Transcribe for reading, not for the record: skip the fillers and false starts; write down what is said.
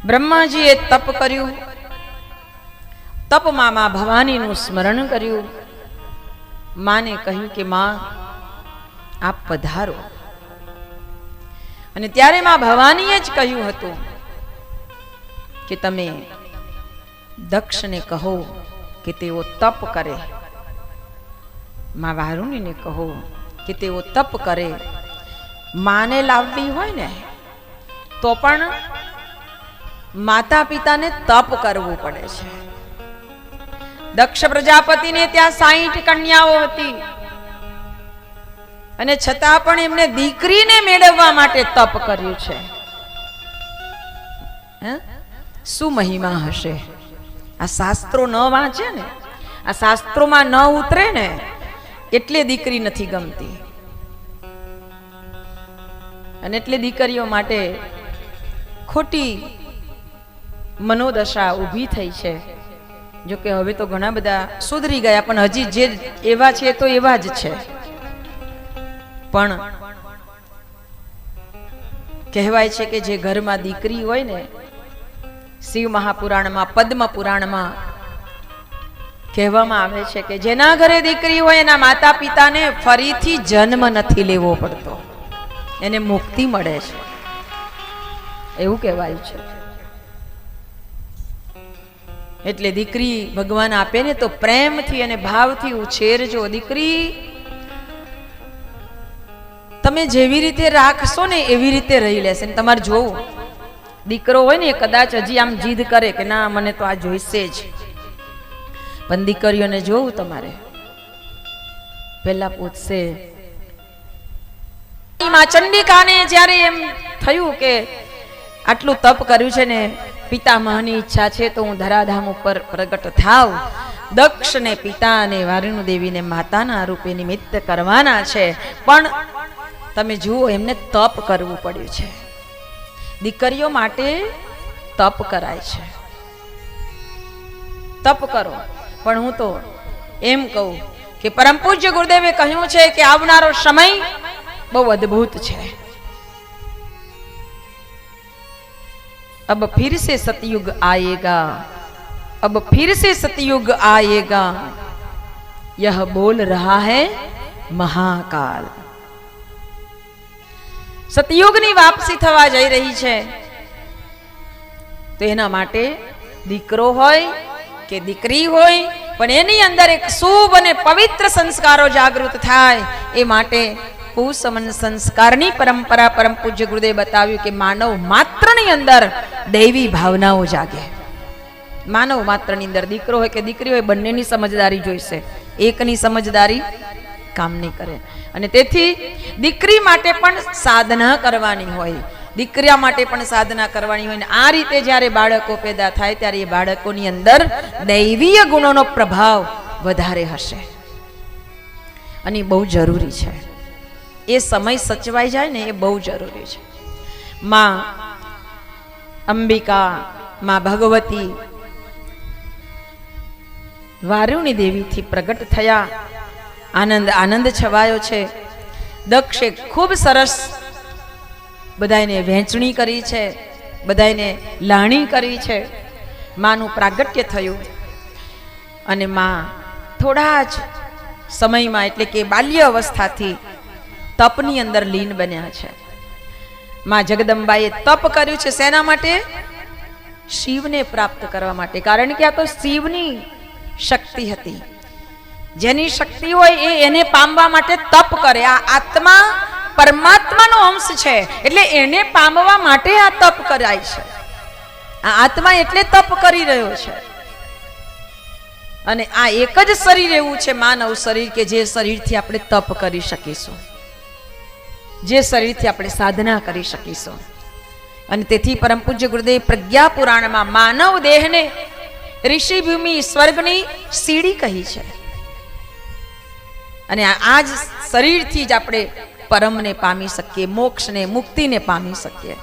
બ્રહ્માજીએ તપ કર્યું, તપમાં માં ભવાનીનું સ્મરણ કર્યું, માને કહ્યું કે માં આપ પધારો. અને ત્યારે માં ભવાનીએ જ કહ્યું હતું કે તમે દક્ષને કહો કે તેઓ તપ કરે, માં વારુણીને કહો કે તેઓ તપ કરે. માને લાવવી હોય ને તો પણ માતા પિતાને તપ કરવું પડે છે. દક્ષ પ્રજાપતિને ત્યાં 60 કન્યાઓ હતી અને છતાં પણ એમને દીકરીને મેળવવા માટે તપ કર્યું છે. શું મહિમા હશે? આ શાસ્ત્રો ન વાંચે ને, આ શાસ્ત્રોમાં ન ઉતરે ને એટલે દીકરી નથી ગમતી. અને એટલે દીકરીઓ માટે ખોટી મનોદશા ઊભી થઈ છે. જો કે હવે તો ઘણા બધા સુધરી ગયા, પણ હજી જે એવા છે તો એવા જ છે. પણ કહેવાય છે કે જે ઘરમાં દીકરી હોય ને, શિવ મહાપુરાણમાં પદ્મ પુરાણમાં કહેવામાં આવે છે કે જેના ઘરે દીકરી હોય એના માતા પિતાને ફરીથી જન્મ નથી લેવો પડતો, એને મુક્તિ મળે છે, એવું કહેવાયું છે. એટલે દીકરી ભગવાન આપે ને તો પ્રેમથી અને ભાવથી ઉછેરજો. દીકરી તમે જેવી રીતે રાખશો ને એવી રીતે રહી લેશે. તમારે જોવું, દીકરો હોય ને કદાચ હજી આમ જીદ કરે કે ના મને તો આ જોઈશે જ, પણ દીકરીઓને જોવું તમારે પહેલા પૂછશે. માં ચંડિકાને જ્યારે એમ થયું કે આટલું તપ કર્યું છે ને, પિતામહની ઈચ્છા છે તો હું ધરાધામ ઉપર પ્રગટ થાવ, દક્ષ ને પિતા અને વારુણી દેવીને માતાના રૂપે નિમિત્ત કરવાના છે. પણ તમે જુઓ, એમને તપ કરવું પડ્યું છે. દીકરીઓ માટે તપ કરાય છે. તપ કરો. પણ હું તો એમ કહું કે પરમ પૂજ્ય ગુરુદેવે કહ્યું છે કે આવનારો સમય બહુ અદ્ભુત છે. अब फिर से सतयुग आएगा, अब फिर से सतयुग आएगा, यह बोल रहा है महाकाल. સતયુગની વાપસી થવા જઈ રહી છે. તો એના માટે દીકરો હોય કે દીકરી હોય, પણ એની અંદર એક શુભ અને પવિત્ર સંસ્કારો જાગૃત થાય એ માટે કુસમન સંસ્કારની પરંપરા પરમ પૂજ્ય ગુરુદેવ બતાવ્યું કે માનવ માત્રની અંદર દૈવી ભાવનાઓ જાગે. માનવ માત્રની અંદર દીકરો હોય કે દીકરી હોય, બંનેની સમજદારી જોઈશે. એકની સમજદારી કામ નહીં કરે. અને તેથી દીકરી માટે પણ સાધના કરવાની હોય, દીકરા માટે પણ સાધના કરવાની હોય. આ રીતે જ્યારે બાળકો પેદા થાય ત્યારે એ બાળકોની અંદર દૈવીય ગુણોનો પ્રભાવ વધારે હશે. અને બહુ જરૂરી છે. એ સમય સચવાઈ જાય ને એ બહુ જરૂરી છે. માં અંબિકા, માં ભગવતી વારુણી દેવીથી પ્રગટ થયા. આનંદ આનંદ છવાયો છે. દક્ષે ખૂબ સરસ બધાને વહેંચણી કરી છે, બધાને લાણી કરી છે. માનું પ્રાગટ્ય થયું અને માં થોડા જ સમયમાં એટલે કે બાલ્ય અવસ્થાથી તપની અંદર લીન બન્યા છે. માં જગદંબાએ તપ કર્યું છે. શેના માટે? શિવને પ્રાપ્ત કરવા માટે. કારણ કે આ તો શિવની શક્તિ હતી. જેની શક્તિ હોય એ એને પામવા માટે તપ કરે. આ આત્મા પરમાત્માનો અંશ છે, એટલે એને પામવા માટે આ તપ કરાય છે. આ આત્મા એટલે તપ કરી રહ્યો છે. અને આ એક જ શરીર એવું છે, માનવ શરીર, કે જે શરીરથી આપણે તપ કરી શકીશું, જે શરીરથી આપણે સાધના કરી શકીશું. અને તેથી પરમ પૂજ્ય ગુરુદેવ પ્રજ્ઞા પુરાણમાં માનવ દેહને ઋષિભૂમિ સ્વર્ગની સીડી કહી છે. અને આ જ શરીરથી જ આપણે પરમને પામી શકીએ, મોક્ષને, મુક્તિને પામી શકીએ.